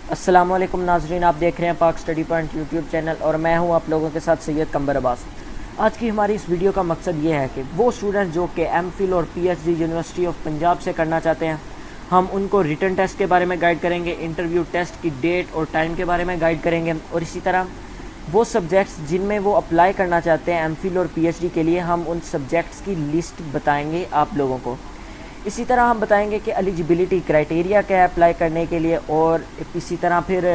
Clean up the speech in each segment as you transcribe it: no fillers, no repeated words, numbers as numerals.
السلام علیکم ناظرین، آپ دیکھ رہے ہیں پاک اسٹڈی پوائنٹ یوٹیوب چینل اور میں ہوں آپ لوگوں کے ساتھ سید قمبر عباس۔ آج کی ہماری اس ویڈیو کا مقصد یہ ہے کہ وہ اسٹوڈنٹ جو کہ ایم فل اور P H D university of Punjab سے کرنا چاہتے ہیں، ہم ان کو ریٹن ٹیسٹ کے بارے میں گائیڈ کریں گے، انٹرویو ٹیسٹ کی ڈیٹ اور ٹائم کے بارے میں گائیڈ کریں گے، اور اسی طرح وہ سبجیکٹس جن میں وہ اپلائی کرنا چاہتے ہیں ایم فل اور پی ایچ ڈی کے لیے، ہم ان سبجیکٹس کی لسٹ بتائیں گے آپ لوگوں کو۔ اسی طرح ہم بتائیں گے کہ ایلیجیبلٹی کرائٹیریا کیا ہے اپلائی کرنے کے لیے، اور اسی طرح پھر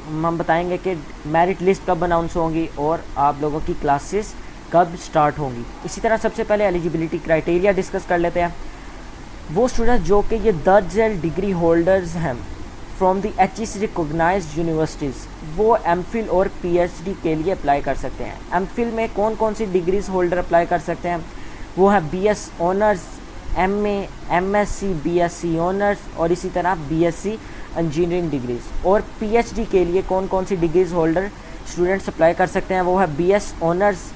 ہم بتائیں گے کہ میرٹ لسٹ کب اناؤنس ہوں گی اور آپ لوگوں کی کلاسز کب سٹارٹ ہوں گی۔ اسی طرح سب سے پہلے ایلیجیبلٹی کرائٹیریا ڈسکس کر لیتے ہیں۔ وہ اسٹوڈنٹ جو کہ یہ درج ذیل ڈگری ہولڈرز ہیں from the H E C recognised universities, وہ ایم فل اور پی ایچ ڈی کے لیے اپلائی کر سکتے ہیں۔ ایم فل میں کون کون سی ڈگریز ہولڈر اپلائی کر سکتے ہیں؟ وہ ہے B S honours, M A, M S C, B S C honours اور اسی طرح B S C engineering degrees. اور پی ایچ ڈی کے لیے کون کون سی ڈگریز ہولڈر اسٹوڈنٹس اپلائی کر سکتے ہیں؟ وہ ہے B S honours,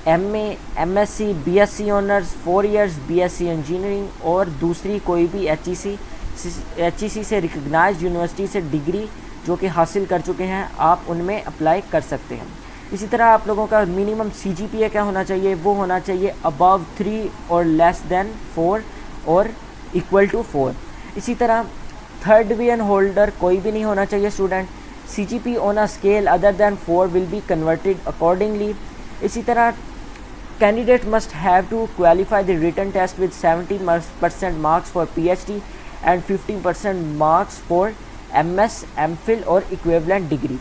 M A, M S C, B S C honours 4 years, B S C engineering اور دوسری کوئی بھی ایچ ای سی سے ریکگنائزڈ یونیورسٹی سے ڈگری جو کہ حاصل کر چکے ہیں، آپ ان میں اپلائی کر سکتے ہیں۔ اسی طرح آپ لوگوں کا منیمم سی جی پی اے کیا ہونا چاہیے؟ وہ ہونا چاہیے ابو 3 اور لیس دین 4 اور ایکول ٹو 4۔ اسی طرح تھرڈ ڈویژن ہولڈر کوئی بھی نہیں ہونا چاہیے student. C G P on a scale other than 4 will be converted accordingly. اسی طرح candidate must have to qualify the written test with 70% marks for PhD and 15% marks for MS, MPhil اور equivalent degree۔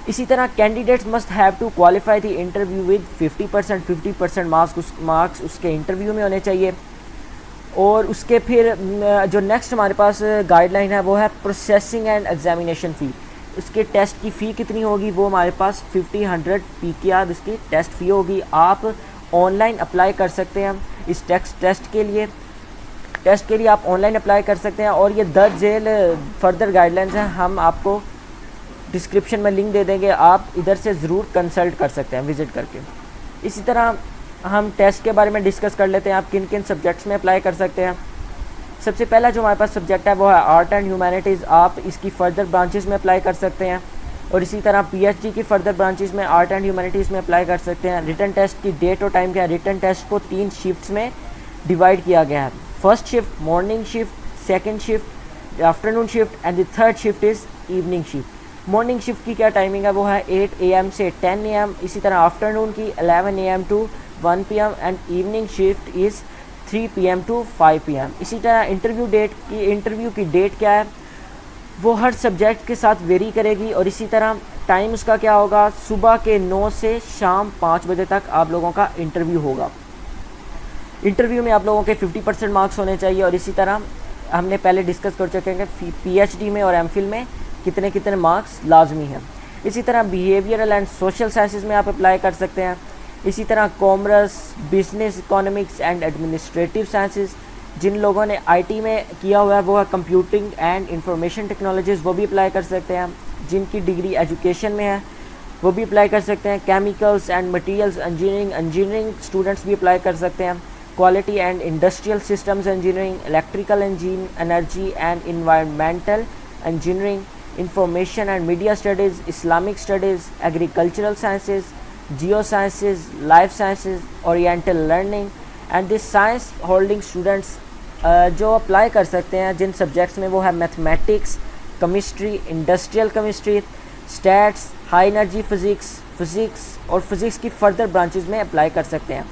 اسی طرح candidates must have to qualify the interview with 50% marks اس کے interview میں ہونے چاہیے۔ اور اس کے پھر جو نیکسٹ ہمارے پاس گائیڈ لائن ہے وہ ہے پروسیسنگ اینڈ ایگزامینیشن فی۔ اس کے ٹیسٹ کی فی کتنی ہوگی؟ وہ ہمارے پاس 1500 پی کے آد اس کی ٹیسٹ فی ہوگی۔ آپ آن لائن اپلائی کر سکتے ہیں اس ٹیسٹ کے لیے آپ آن لائن اپلائی کر سکتے ہیں، اور یہ درج ذیل فردر گائیڈ لائنز ہیں، ہم آپ کو ڈسکرپشن میں لنک دے دیں گے، آپ ادھر سے ضرور کنسلٹ کر سکتے ہیں وزٹ کر کے۔ اسی طرح ہم ٹیسٹ کے بارے میں ڈسکس کر لیتے ہیں، آپ کن کن سبجیکٹس میں اپلائی کر سکتے ہیں۔ سب سے پہلا جو ہمارے پاس سبجیکٹ ہے وہ ہے آرٹ اینڈ ہیومینٹیز، آپ اس کی فردر برانچز میں اپلائی کر سکتے ہیں، اور اسی طرح پی ایچ ڈی کی فردر برانچز میں آرٹ اینڈ ہیومینٹیز میں اپلائی کر سکتے ہیں۔ ریٹن ٹیسٹ کی ڈیٹ اور ٹائم کیا ہے؟ ریٹن ٹیسٹ کو 3 شفٹس میں ڈیوائڈ کیا گیا ہے۔ First shift morning shift, second shift afternoon shift and the third shift is evening shift. Morning shift کی کیا ٹائمنگ ہے؟ وہ ہے 8 AM سے 10 AM۔ اسی طرح آفٹرنون کی 11 AM to 1 PM and evening shift is 3 PM to 5 PM۔ اسی طرح انٹرویو کی ڈیٹ کیا ہے؟ وہ ہر سبجیکٹ کے ساتھ ویری کرے گی، اور اسی طرح ٹائم اس کا کیا ہوگا؟ صبح کے 9 سے شام 5 بجے تک آپ لوگوں کا انٹرویو ہوگا۔ انٹرویو میں آپ لوگوں کے 50% مارکس ہونے چاہیے، اور اسی طرح ہم نے پہلے ڈسکس کر چکے ہیں کہ پی ایچ ڈی میں اور ایم فل میں کتنے مارکس لازمی ہیں۔ اسی طرح بیہیویئرل اینڈ سوشل سائنسز میں آپ اپلائی کر سکتے ہیں۔ اسی طرح commerce, business, economics and administrative sciences, جن لوگوں نے آئی ٹی میں کیا ہوا ہے وہ ہے کمپیوٹنگ اینڈ انفارمیشن ٹیکنالوجیز، وہ بھی اپلائی کر سکتے ہیں۔ جن کی ڈگری ایجوکیشن میں ہے وہ بھی اپلائی کر سکتے ہیں۔ Chemicals and materials engineering students بھی اپلائی کر سکتے ہیں۔ Quality and industrial systems engineering, electrical energy and environmental engineering, information and media studies, Islamic studies, agricultural sciences, geo sciences, life sciences, oriental learning and this science holding students جو apply کر سکتے ہیں جن subjects میں وہ ہے mathematics, chemistry, industrial chemistry, stats, high energy physics اور physics کی فردر برانچز میں اپلائی کر سکتے ہیں۔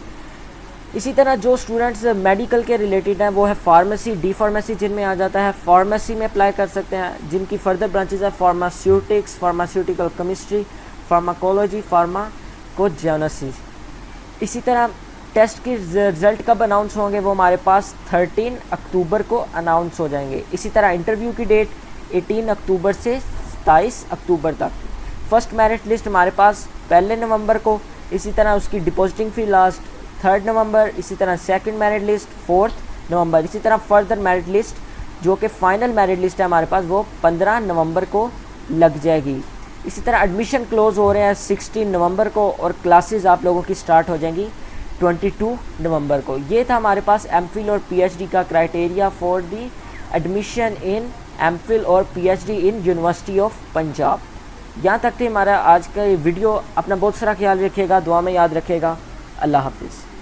اسی طرح جو اسٹوڈنٹس میڈیکل کے ریلیٹڈ ہیں وہ ہے فارمیسی، ڈی فارمیسی جن میں آ جاتا ہے، فارمیسی میں اپلائی کر سکتے ہیں، جن کی فردر برانچز ہے فارماسیوٹکس، فارماسیوٹیکل کیمسٹری، فارماکولوجی، فارماکوجینسس۔ اسی طرح ٹیسٹ کی رزلٹ کب اناؤنس ہوں گے؟ وہ ہمارے پاس 13 اکتوبر کو اناؤنس ہو جائیں گے۔ اسی طرح انٹرویو کی ڈیٹ 18 اکتوبر سے 27 اکتوبر تک۔ فرسٹ میرٹ لسٹ ہمارے پاس 1 نومبر کو، اسی طرح اس کی ڈپوزٹنگ فی لاسٹ 3 نومبر، اسی طرح سیکنڈ میرٹ لسٹ 4 نومبر، اسی طرح فردر میرٹ لسٹ جو کہ فائنل میرٹ لسٹ ہے ہمارے پاس وہ 15 نومبر کو لگ جائے گی۔ اسی طرح ایڈمیشن کلوز ہو رہے ہیں 16 نومبر کو، اور کلاسز آپ لوگوں کی سٹارٹ ہو جائیں گی 22 نومبر کو۔ یہ تھا ہمارے پاس ایم فل اور پی ایچ ڈی کا criteria for the admission in M Phil اور P H D in university of Punjab. یہاں تک تھے ہمارا آج کا یہ ویڈیو۔ اپنا بہت سارا خیال رکھیے گا، دعا میں یاد رکھے گا۔ اللہ حافظ۔